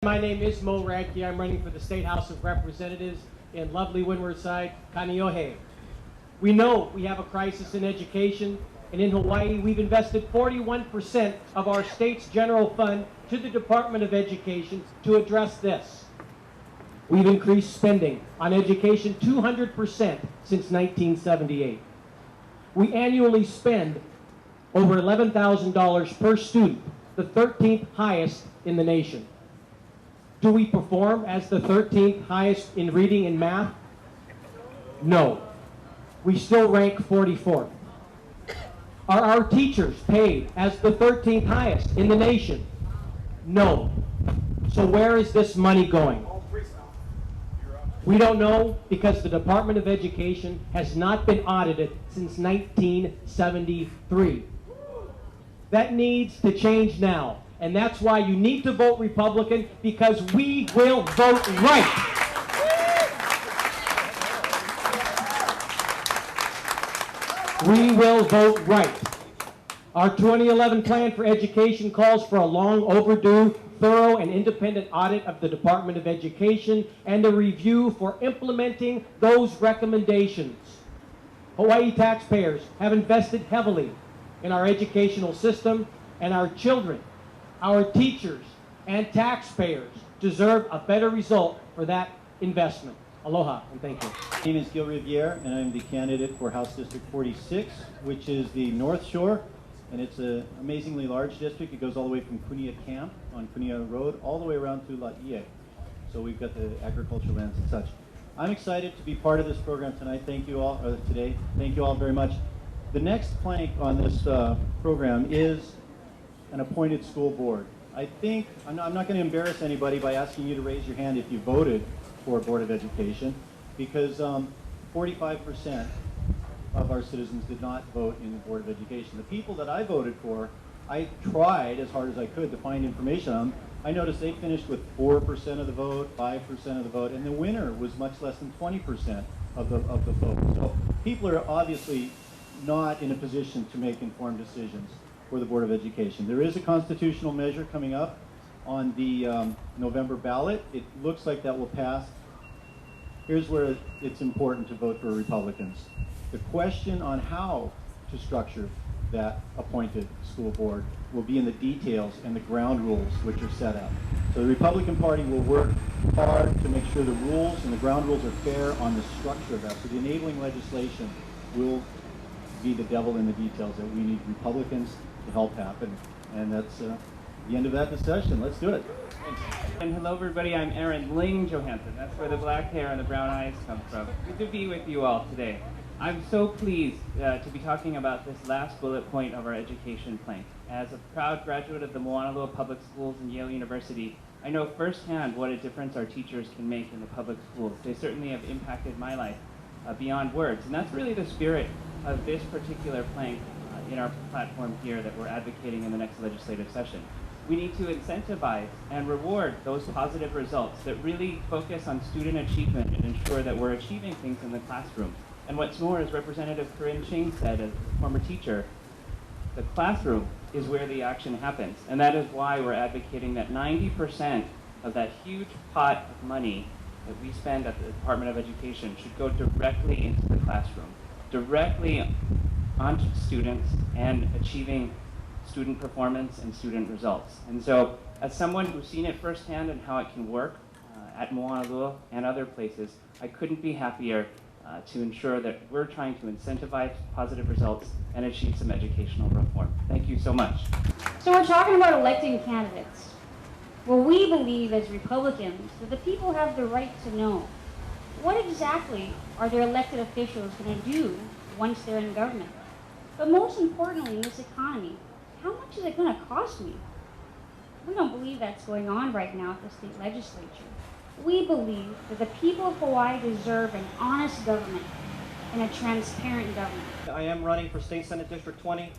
My name is Mo Radke. I'm running for the State House of Representatives in lovely Windward Side, Kaneohe. We know we have a crisis in education, and in Hawaii we've invested 41% of our state's general fund to the Department of Education to address this. We've increased spending on education 200% since 1978. We annually spend over $11,000 per student, the 13th highest in the nation. Do we perform as the 13th highest in reading and math? No. We still rank 44th. Are our teachers paid as the 13th highest in the nation? No. So where is this money going? We don't know because the Department of Education has not been audited since 1973. That needs to change now. And that's why you need to vote Republican, because we will vote right. We will vote right. Our 2011 plan for education calls for a long overdue, thorough and independent audit of the Department of Education and a review for implementing those recommendations. Hawaii taxpayers have invested heavily in our educational system, and our children, our teachers, and taxpayers deserve a better result for that investment. Aloha, and thank you. My name is Gil Riviere, and I'm the candidate for House District 46, which is the North Shore, and it's an amazingly large district. It goes all the way from Kunia Camp on Kunia Road all the way around to Laie. So we've got the agricultural lands and such. I'm excited to be part of this program tonight. Thank you all, today. Thank you all very much. The next plank on this program is an appointed school board. I think, I'm not going to embarrass anybody by asking you to raise your hand if you voted for a Board of Education, because 45% of our citizens did not vote in the Board of Education. The people that I voted for, I tried as hard as I could to find information on them. I noticed they finished with 4% of the vote, 5% of the vote, and the winner was much less than 20% of the vote. So people are obviously not in a position to make informed decisions for the Board of Education. There is a constitutional measure coming up on the November ballot. It looks like that will pass. Here's where it's important to vote for Republicans. The question on how to structure that appointed school board will be in the details and the ground rules which are set up. So the Republican Party will work hard to make sure the rules and the ground rules are fair on the structure of that. So the enabling legislation will be the devil in the details that we need Republicans to help happen. And that's the end of that discussion. Let's do it. And hello everybody, I'm Aaron Ling Johansson. That's where the black hair and the brown eyes come from. Good to be with you all today. I'm so pleased to be talking about this last bullet point of our education plank. As a proud graduate of the Moanalua Public Schools and Yale University, I know firsthand what a difference our teachers can make in the public schools. They certainly have impacted my life beyond words. And that's really the spirit of this particular plank in our platform here that we're advocating in the next legislative session. We need to incentivize and reward those positive results that really focus on student achievement and ensure that we're achieving things in the classroom. And what's more, as Representative Corinne Ching said, as a former teacher, the classroom is where the action happens. And that is why we're advocating that 90% of that huge pot of money that we spend at the Department of Education should go directly into the classroom, directly onto students and achieving student performance and student results. And so, as someone who's seen it firsthand and how it can work at Moanalua and other places, I couldn't be happier to ensure that we're trying to incentivize positive results and achieve some educational reform. Thank you so much. So we're talking about electing candidates. Well, we believe as Republicans that the people have the right to know what exactly are their elected officials going to do once they're in government. But most importantly, in this economy, how much is it going to cost me? We don't believe that's going on right now at the state legislature. We believe that the people of Hawaii deserve an honest government and a transparent government. I am running for State Senate District 20,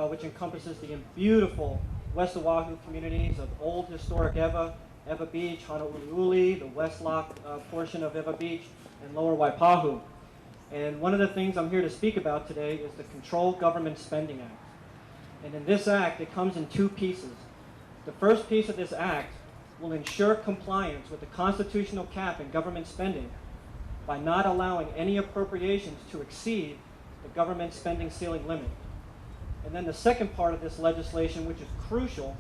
which encompasses the beautiful West Oahu communities of Old Historic Ewa Beach, Honolulu, the West Lock portion of Ewa Beach, and Lower Waipahu. And one of the things I'm here to speak about today is the Controlled Government Spending Act. And in this act, it comes in two pieces. The first piece of this act will ensure compliance with the constitutional cap in government spending by not allowing any appropriations to exceed the government spending ceiling limit. And then the second part of this legislation, which is crucial,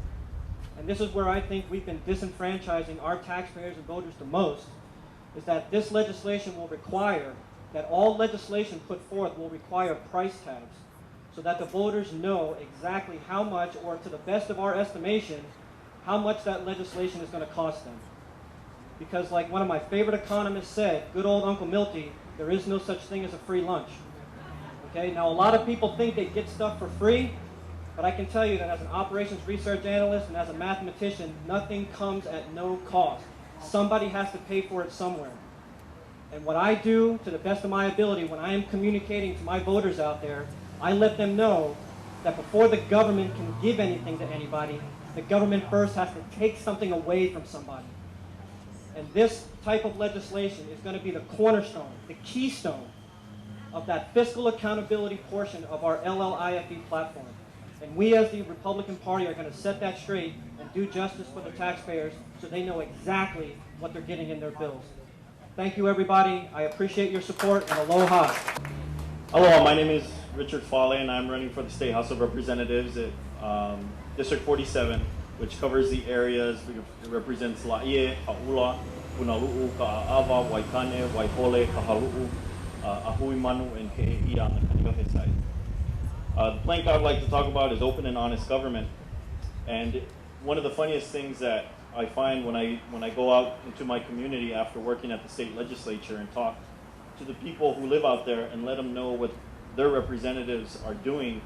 and this is where I think we've been disenfranchising our taxpayers and voters the most, is that this legislation will require that all legislation put forth will require price tags so that the voters know exactly how much, or to the best of our estimation, how much that legislation is going to cost them. Because like one of my favorite economists said, good old Uncle Milty, there is no such thing as a free lunch. Okay, now a lot of people think they get stuff for free, but I can tell you that as an operations research analyst and as a mathematician, nothing comes at no cost. Somebody has to pay for it somewhere. And what I do, to the best of my ability, when I am communicating to my voters out there, I let them know that before the government can give anything to anybody, the government first has to take something away from somebody. And this type of legislation is going to be the cornerstone, the keystone of that fiscal accountability portion of our LLIFE platform. And we as the Republican Party are going to set that straight and do justice for the taxpayers so they know exactly what they're getting in their bills. Thank you, everybody. I appreciate your support, and aloha. Hello, my name is Richard Fale, and I'm running for the State House of Representatives at District 47, which covers the areas. It represents Laie, Ha'ula, Punalu'u, Ka'ava, Waikane, Waihole, Kahalu'u, Ahuimanu, and He'eia on the Kaneohe side. The plank I'd like to talk about is open and honest government. And one of the funniest things that I find when I go out into my community after working at the state legislature and talk to the people who live out there and let them know what their representatives are doing,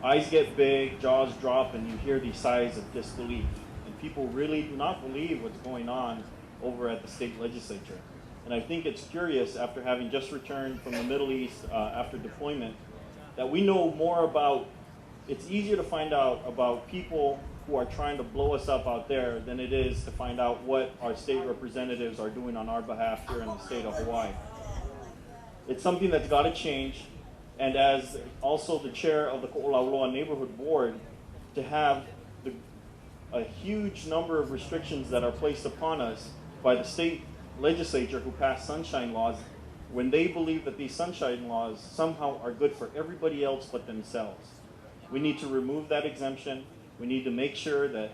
eyes get big, jaws drop, and you hear these sighs of disbelief. And people really do not believe what's going on over at the state legislature. And I think it's curious, after having just returned from the Middle East after deployment, that we know more about, it's easier to find out about people who are trying to blow us up out there than it is to find out what our state representatives are doing on our behalf here in the state of Hawaii. It's something that's got to change, and as also the chair of the Ko'olauloa Neighborhood Board, to have a huge number of restrictions that are placed upon us by the state legislature who passed sunshine laws, when they believe that these sunshine laws somehow are good for everybody else but themselves. We need to remove that exemption. We need to make sure that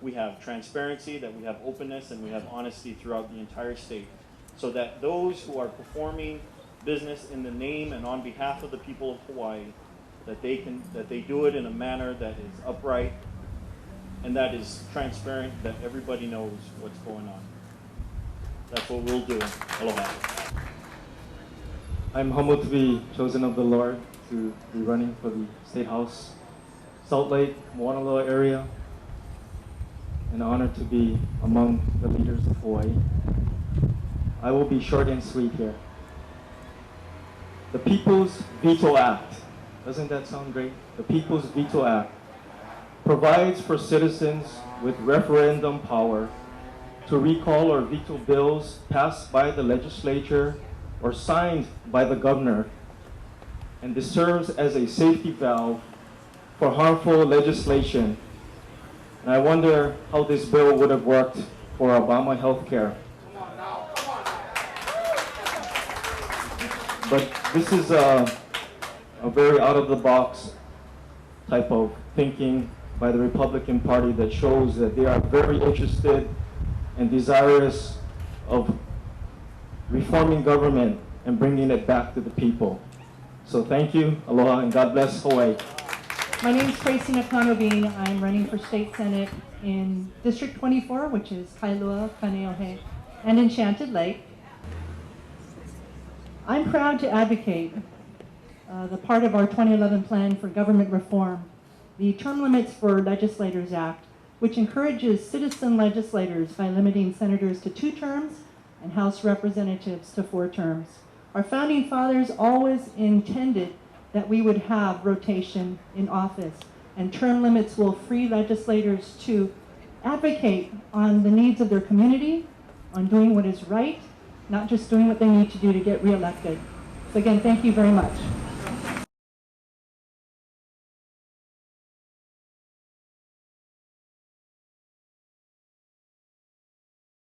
we have transparency, that we have openness, and we have honesty throughout the entire state, so that those who are performing business in the name and on behalf of the people of Hawaii, that they do it in a manner that is upright and that is transparent, that everybody knows what's going on. That's what we'll do. Aloha. I'm humbled to be chosen of the Lord to be running for the State House, Salt Lake, Moanaloa area. An honor to be among the leaders of Hawaii. I will be short and sweet here. The People's Veto Act, doesn't that sound great? The People's Veto Act provides for citizens with referendum power to recall or veto bills passed by the legislature or signed by the governor, and this serves as a safety valve for harmful legislation. And I wonder how this bill would have worked for Obama healthcare. But this is a very out-of-the-box type of thinking by the Republican Party that shows that they are very interested and desirous of reforming government and bringing it back to the people. So thank you, aloha, and God bless Hawaii. My name is Tracy Nakano Bean. I'm running for State Senate in District 24, which is Kailua, Kaneohe, and Enchanted Lake. I'm proud to advocate the part of our 2011 plan for government reform, the Term Limits for Legislators Act, which encourages citizen legislators by limiting senators to 2 terms and House representatives to 4 terms. Our founding fathers always intended that we would have rotation in office, and term limits will free legislators to advocate on the needs of their community, on doing what is right, not just doing what they need to do to get reelected. So again, thank you very much.